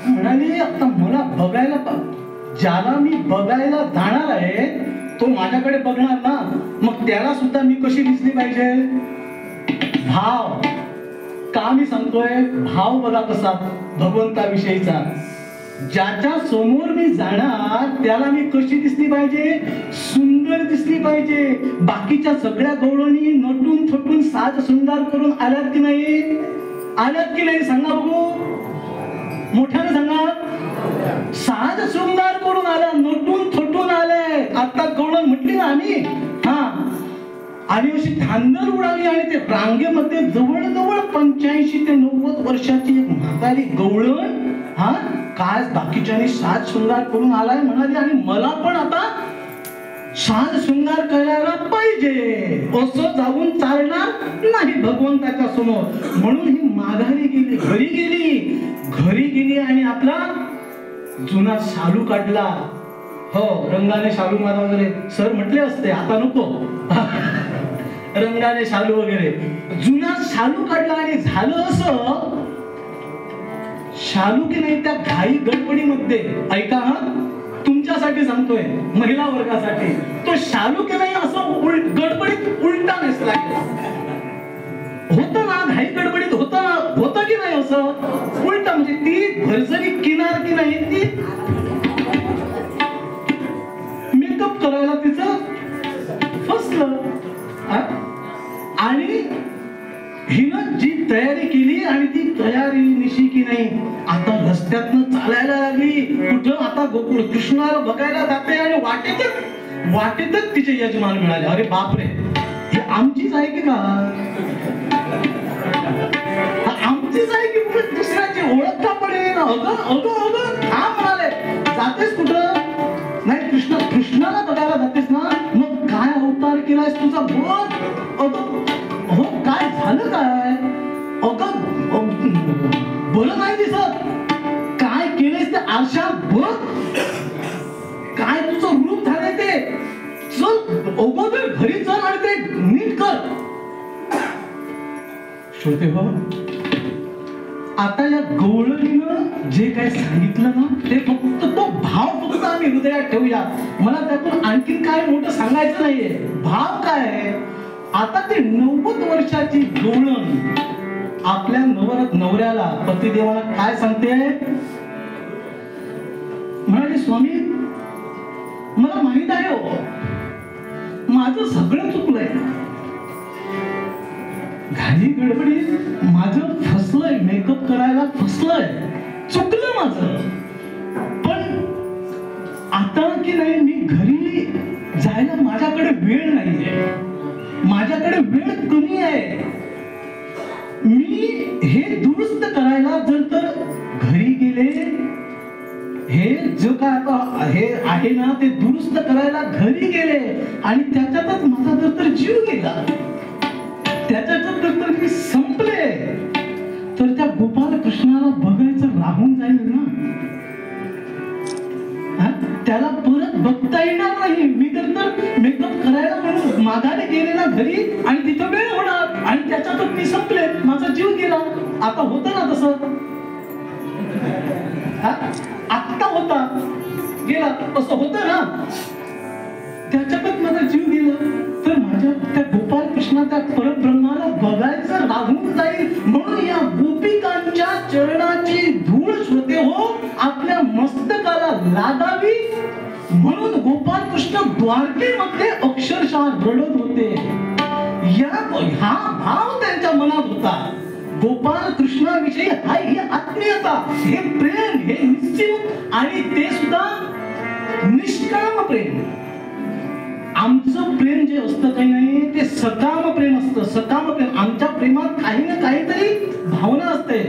म्हणाले आता मला बघायला, ज्याला मी बघायला जाणार आहे तो माझ्याकडे बघणार ना, मग त्याला सुद्धा मी कशी दिसली पाहिजे. भाव, का मी सांगतोय, भाव बघा कसा भगवंताविषयीचा. ज्याच्या समोर मी जाणार त्याला मी कशी दिसली पाहिजे, सुंदर दिसली पाहिजे. बाकीच्या सगळ्या गवळणी नटून थटून साज शृंगार करून आल्यात की नाही, आल्यात की नाही सांगा बघू, मोठ्याने सांगा. साज शृंगार करून आल्या, नटून थटून आले. आता गवळण म्हटली ना आम्ही, हा, आणि अशी धांदल उडाली. आणि ते रांगेमध्ये जवळजवळ 85 ते 90 वर्षाची एक म्हातारी गवळण, हा, काय बाकीच्यानी साज शृंगार करून आलाय म्हणाली, आणि मला पण आता साज शृंगार करायला पाहिजे असं जाऊन चालणार नाही भगवंताच्या समोर. म्हणून ही माघारी गेली, घरी गेली, घरी गेली आणि आपला जुना शालू काढला. हो, रंगाने शालू मारा वगैरे सर म्हटले असते, आता नको. रंगाने शालू वगैरे जुना शालू काढला. आणि झालं असं, शालू की नाही त्या घाई गडबडीमध्ये, ऐका हा, तुमच्यासाठी सांगतोय, महिला वर्गासाठी, तो शालू की नाही असं गडबडीत उलटा नेसला होतं ना, घाई गडबडीत होतं की नाही असं उलटा. म्हणजे ती भरजरी किनार की नाही, ती मेकअप करायला तिचं फसलं. आणि हिनं जी तयारी केली आणि ती तयारी निशी की नाही, आता रस्त्यातनं चालायला लागली. कुठं आता गोकुळ कृष्णाला बघायला जाते आणि वाटेतच तिचे यजमान मिळाले. अरे बापरे, हे आमचीच आहे की का, आमचीच आहे की दुसऱ्याची ओळख का पडेल. हा म्हणाले, जातेस कुठं, नाही कृष्णाला बघायला जातेस ना, मग काय अवतार केलायस तुझा बघ. हो, काय झालं काय, बोल नाही दिसत, काय केलंयस ते आरशात बघ, काय तुझं रूप झालंय ते. चल अगोदर घरी चल आणि ते नीट कर. श्रोते हो, आता या गवळणीनं जे काय सांगितलं ना, ते फक्त तो भाव फक्त आम्ही हृदयात ठेवूया. मला त्यातून आणखीन काय मोठं सांगायचं नाहीये. भाव काय आहे, आता ते 90 वर्षाची गवळण आपल्या नवऱ्याला, पतिदेवाला काय सांगते, म्हणाले स्वामी मला माहित आहे हो, माझं सगळं चुकलंय, घाई गडबडीत माझं फसलंय, मेकअप करायला फसलंय, चुकलं माझं. पण आता की नाही, मी घरी जायला माझ्याकडे वेळ नाहीये, माझ्याकडे वेळ कमी आहे. मी हे दुरुस्त करायला जर तर घरी गेले, हे जो काय आता हे आहे ना, ते दुरुस्त करायला घरी गेले आणि त्याच्यातच माझा जर तर जीव गेला, त्याच्यातच जर तर मी संपले, तर त्या गोपाल कृष्णाला बघायचं राहून जाईल ना, त्याला परत बघता येणार नाही. मी तर मेकअप करायला म्हणून माघारी गेले ना घरी, आणि तिथं वेळ होणार आणि त्याच्यातच मी संपले, माझा जीव गेला. आता होतं ना तसं, आत्ता होता गेला असं होतं ना, त्याच्यातच माझा जीव गेला, तर माझ्या त्या गोपाल कृष्णा त्या परब्रह्माला बघायचं राहून जाईल. म्हणून या गोपिकांच्या चरणाची धूळ श्रोते हो आपल्या मस्तकाला लागावी, म्हणून गोपाल कृष्ण द्वारकेमध्ये अक्षरशः रडत होते. हा भाव त्यांच्या मनात होता. गोपाल कृष्णाविषयी ही आत्मीयता, हे प्रेम, हे निश्चित, आणि ते सुद्धा निष्काम प्रेम. आमचं प्रेम जे असतं काही नाही, ते सकाम प्रेम असतं. सकाम प्रेम, आमच्या प्रेमात काही ना काहीतरी भावना असते.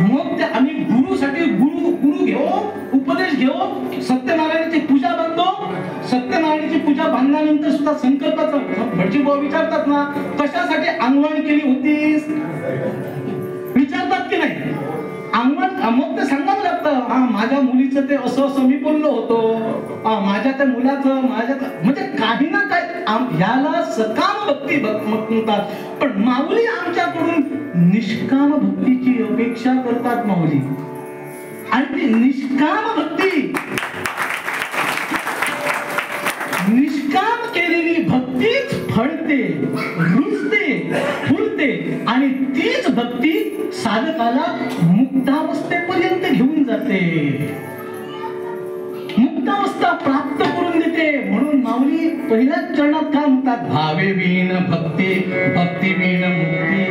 मग ते आम्ही गुरुसाठी गुरु घेऊ, उपदेश घेऊ, सत्यनारायणाची पूजा बांधतो. सत्यनारायणाची पूजा बांधल्यानंतर सुद्धा संकल्पाचं भटजी भाऊ विचारतात ना, कशासाठी अंगवण केली होतीस, विचारतात की नाही. अंगवण मग ते सांगावं लागतं, हा माझ्या मुलीचं ते असं असं मी बोललो होतो, माझ्या त्या मुलाचं माझ्या म्हणजे काही ना काही ह्याला सकाम भक्ती म्हणतात. पण माऊली आमच्याकडून निष्काम भक्तीची अपेक्षा करतात माऊली. आणि ती निष्काम भक्ती, निष्काम केलेली भक्तीच फळते, रुजते, फुलते आणि तीच भक्ती साधकाला मुक्तावस्थेपर्यंत घेऊन जाते, मुक्तावस्था प्राप्त करून देते. म्हणून माऊली पहिल्याच चरणात काय म्हणतात, भावे विण भक्ती, भक्ती विण मुक्ती,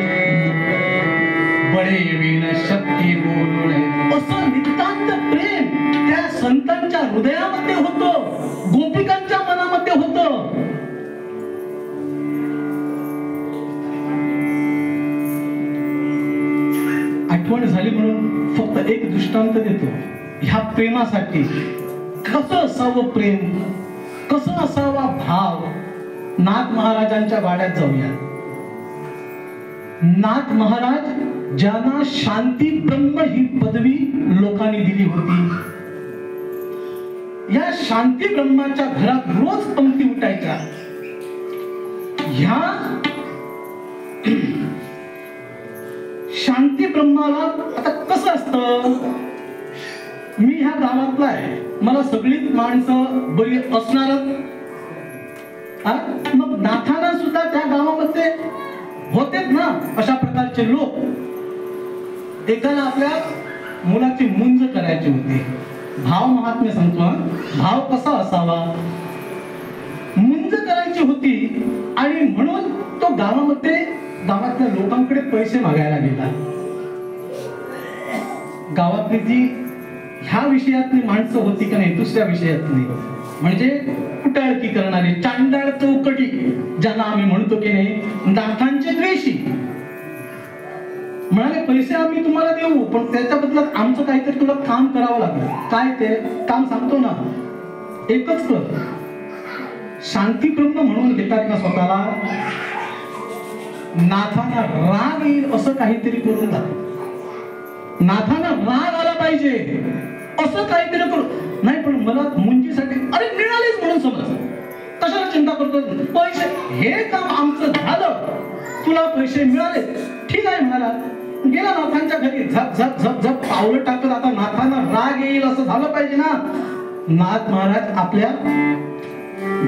बळे विण शक्ती बोलू नये. असं नितांत प्रेम त्या संतांच्या हृदयामध्ये होतं, गोपिकांच्या मनामध्ये होतं. आठवण झाली म्हणून फक्त एक दृष्टांत देतो ह्या प्रेमासाठी. कसं असावं प्रेम, कसं असावा भाव. नाथ महाराजांच्या वाड्यात जाऊया. नाथ महाराज ज्यांना शांती ब्रह्म ही पदवी लोकांनी दिली होती, या शांती ब्रह्माच्या घरात रोज पंक्ती उठायच्या. ह्या शांती ब्रह्माला आता कसं असतं, मी ह्या गावातला आहे, मला सगळीच माणसं बरी असणारच. मग नाथांना सुद्धा त्या गावामध्ये होतेच ना अशा प्रकारचे लोक. एकाला आपल्या मुलाची मुंज करायची होती. भाव महात्म्य सांगतो, भाव कसा असावा, मुंज करायची होती. आणि म्हणून तो गावातल्या लोकांकडे पैसे मागायला गेला. गावातली जी ह्या विषयातली माणसं होती का नाही, दुसऱ्या विषयातली म्हणजे कुटाळकी करणारी, चांडाळ चौकटी ज्यांना आम्ही म्हणतो की नाही, नाथांचे द्वेषी. म्हणाले पैसे आम्ही तुम्हाला देऊ, पण त्याच्या बदल्यात आमचं काहीतरी तुला काम करावं लागेल. काय ते काम सांगतो ना, एकच कर, शांती ब्रह्म म्हणून घेतात ना स्वतःला, नाथांना राग येईल असं काहीतरी करून दाखव. नाथांना राग आला पाहिजे असं काहीतरी करू. नाही पण मला मुंजीसाठी अरे मिळालेच म्हणून समज, कशाला चिंता करतो, पैसे हे काम आमचं झालं, तुला पैसे मिळाले, ठीक आहे म्हणाला. गेला नाथांच्या घरी, झप झप झप झप पावलं टाकत. आता नाथांना राग येईल असं झालं पाहिजे ना. नाथ महाराज आपल्या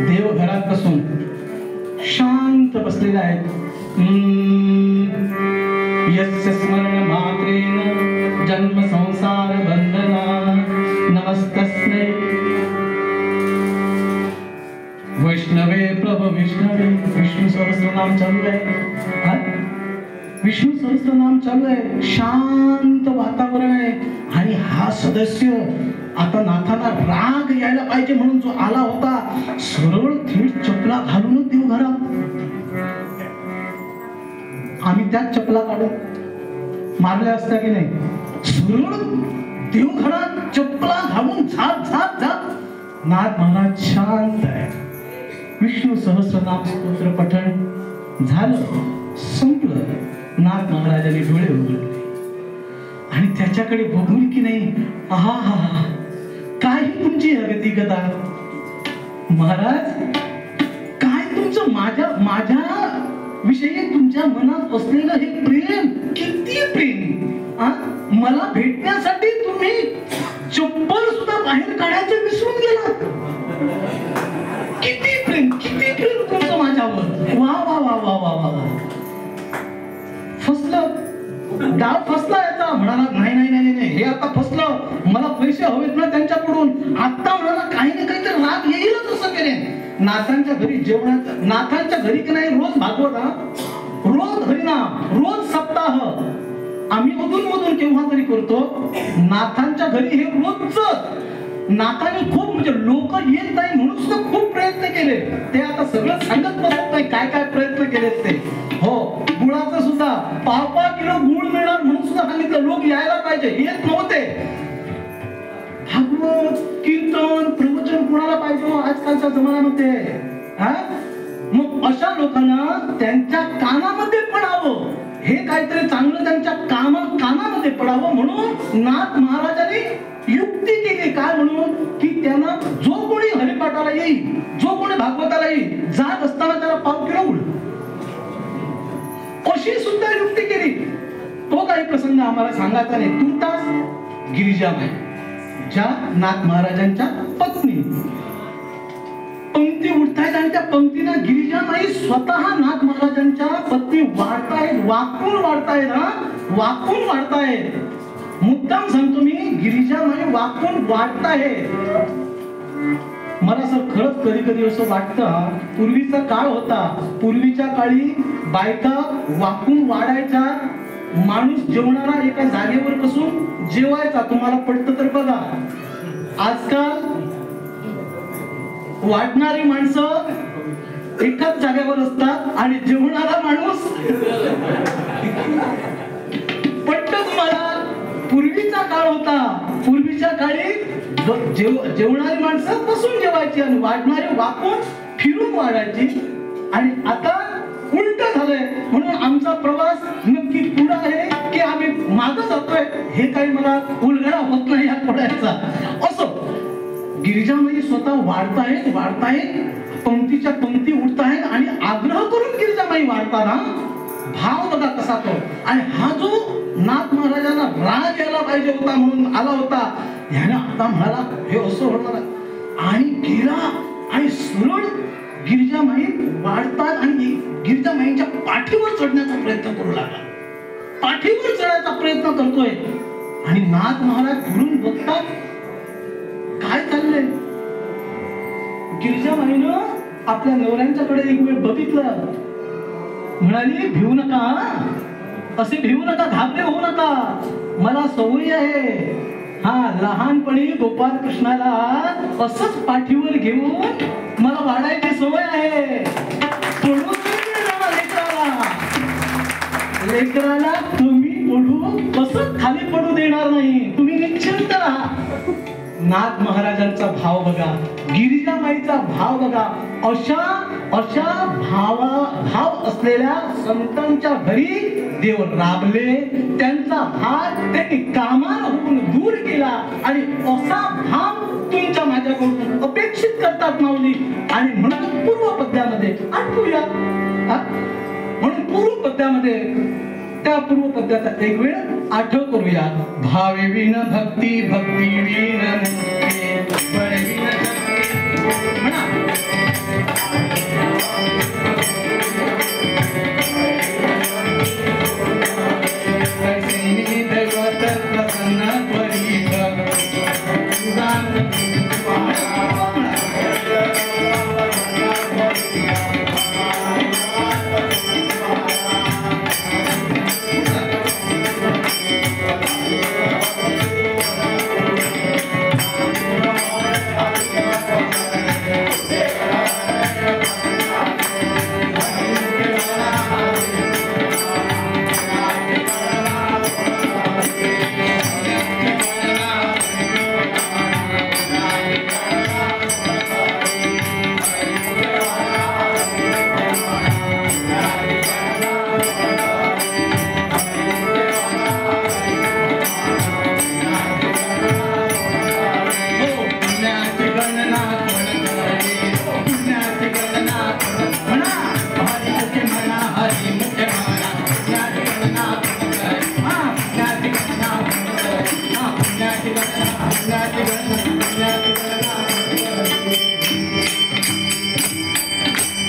देवघरात बसून शांत बसलेले आहेत. यस्य स्मरण मात्रेण जन्म संसार बंधना नमस्तस्मै वैष्णवे प्रभ विष्णवे. विष्णू सहस्रनाम चालू आहे, विष्णू सहस्रनाम चालू आहे, शांत वातावरण आहे. आणि हा सदस्य आता नाथांना राग यायला पाहिजे म्हणून जो आला होता, सरळ थेट चपला घालूनच देवघरात. आम्ही त्याच चपला काढून मारल्या असत्या की नाही, सरळ देवघरात चपला घालून झाप झाप झाप. नाथ महाराज शांत आहे. विष्णू सहस्रनाम स्तोत्र पठण झालं, संपलं. नाथ महाराजांनी डोळे उघडले आणि त्याच्याकडे बघून की नाही, आहा काय तुमची अगतिकता महाराज, काय तुमचं माझ्या विषयी तुमच्या मनात असलेलं हे प्रेम, किती प्रेम. मला भेटण्यासाठी तुम्ही चप्पल सुद्धा बाहेर काढायचे विसरून गेला. किती प्रेम तुमचं माझ्यावर. वा वा वा वा वा वा. फसलं, डाव फसला याचा. म्हणाला नाही नाही नाही नाही, हे आता फसलं, मला पैसे हवेत ना त्यांच्याकडून. आता म्हणाला काही ना काहीतरी राग येईलच असं केले. नाथांच्या घरी जेवणाचं, नाथांच्या घरी की नाही रोज भागवत, रोज हरिनाम, रोज सप्ताह आम्ही मधून केव्हा तरी करतो. नाथांच्या घरी हे रोजच. नाथांनी खूप म्हणजे लोक येत नाही म्हणून सुद्धा खूप प्रयत्न केले. ते आता सगळं सांगत बसत नाही काय काय प्रयत्न केलेत ते. हो, गुळाचं सुद्धा पाव किलो गुळ मिळणार म्हणून सुद्धा सांगितलं, लोक यायला पाहिजे, येत नव्हते. भागवत कीर्तन प्रवचन कुणाला पाहिजे आजकालच्या जमान्यामध्ये. मग अशा लोकांना त्यांच्या कानामध्ये पडावं, हे काहीतरी चांगलं त्यांच्या कानामध्ये पडावं म्हणून नाथ महाराजांनी युक्ती केली काय म्हणून की त्यांना जो कोणी हरिपाठाला येईल, जो कोणी भागवताला येईल, जात असताना त्याला पाव किलो उड, अशी सुद्धा युक्ती केली. तो काही प्रसंग आम्हाला सांगायचा नाही. तुर्तास गिरिजाबाई ज्या नाथ महाराजांच्या पत्नी पंक्ती उठतायत आणि त्या पंक्तीला गिरिजाबाई स्वतः नाथ महाराजांच्या पत्नी वाढतायत, वाकून वाढतायत, वाकून वाढतायत. मुद्दाम सांगतो मी, गिरिजाबाई वाकून वाढतायत. मला सर खरंच कधी कधी असं वाटतं, पूर्वीचा काळ होता, पूर्वीच्या काळी बायका वाकून वाढायच्या, माणूस जेवणारा एका जागेवर बसून जेवायचा. तुम्हाला पडतं तर बघा. आजकाल वाढणारी माणसं एकाच जागेवर असतात आणि जेवणारा माणूस पटतं तुम्हाला. पूर्वीचा काळ होता, पूर्वीच्या काळी जेवणारी माणसं बसून जेवायची आणि वाढणारी वाकून फिरून वाढायची. आणि आता उलट झालंय. म्हणून आमचा प्रवास नक्की पुढे आहे की आम्ही मागे जातोय हे काही मला उलगडा होत नाही या पडायचा. असो, गिरिजाबाई स्वतः वाढतायत, पंक्तीच्या पंक्ती उठतायत आणि आग्रह करून गिरिजाबाई वाढताना भाव बघा कसा तो. आणि हा जो नाथ महाराजांना राग यायला पाहिजे होता म्हणून आला होता, ह्याने आता म्हणाला हे असं होणार आणि गेला आणि सरळ गिरिजाबाई वाढतात आणि गिरिजाबाईंच्या पाठीवर चढण्याचा प्रयत्न करू लागला. पाठीवर चढायचा प्रयत्न करतोय आणि नाथ महाराज फिरून बघतात काय चाललंय. गिरिजाबाईनं आपल्या नवऱ्यांच्याकडे एक वेळ बघितलं, म्हणाली भिवू नका, असे भिवू नका, घाबरे होऊ नका, मला सवय आहे. लहानपणी गोपाल कृष्णाला असंच पाठीवर घेऊन मला वाढायची सवय आहे. लेकराला तुम्ही पडू कसं खाली पडू देणार नाही, तुम्ही निश्चिंत राहा. नाथ महाराजांचा भाव बघा, गिरिजाबाईचा भाव बघा. अशा भाव असलेल्या संतांच्या घरी देव राबले, त्यांचा हात त्यांनी कामाला होऊन दूर केला. आणि असा भाव तुमच्या माझ्याकडून अपेक्षित करतात माऊली. आणि म्हणून पूर्व पद्यामध्ये आठवूया, म्हणून पूर्व पद्यामध्ये त्या पूर्व पद्याचा एक वेळ आठव करूया. भावे विन भक्ती, भक्ती विन बळे विन म्हणा. दैवत प्रसन्न त्वरित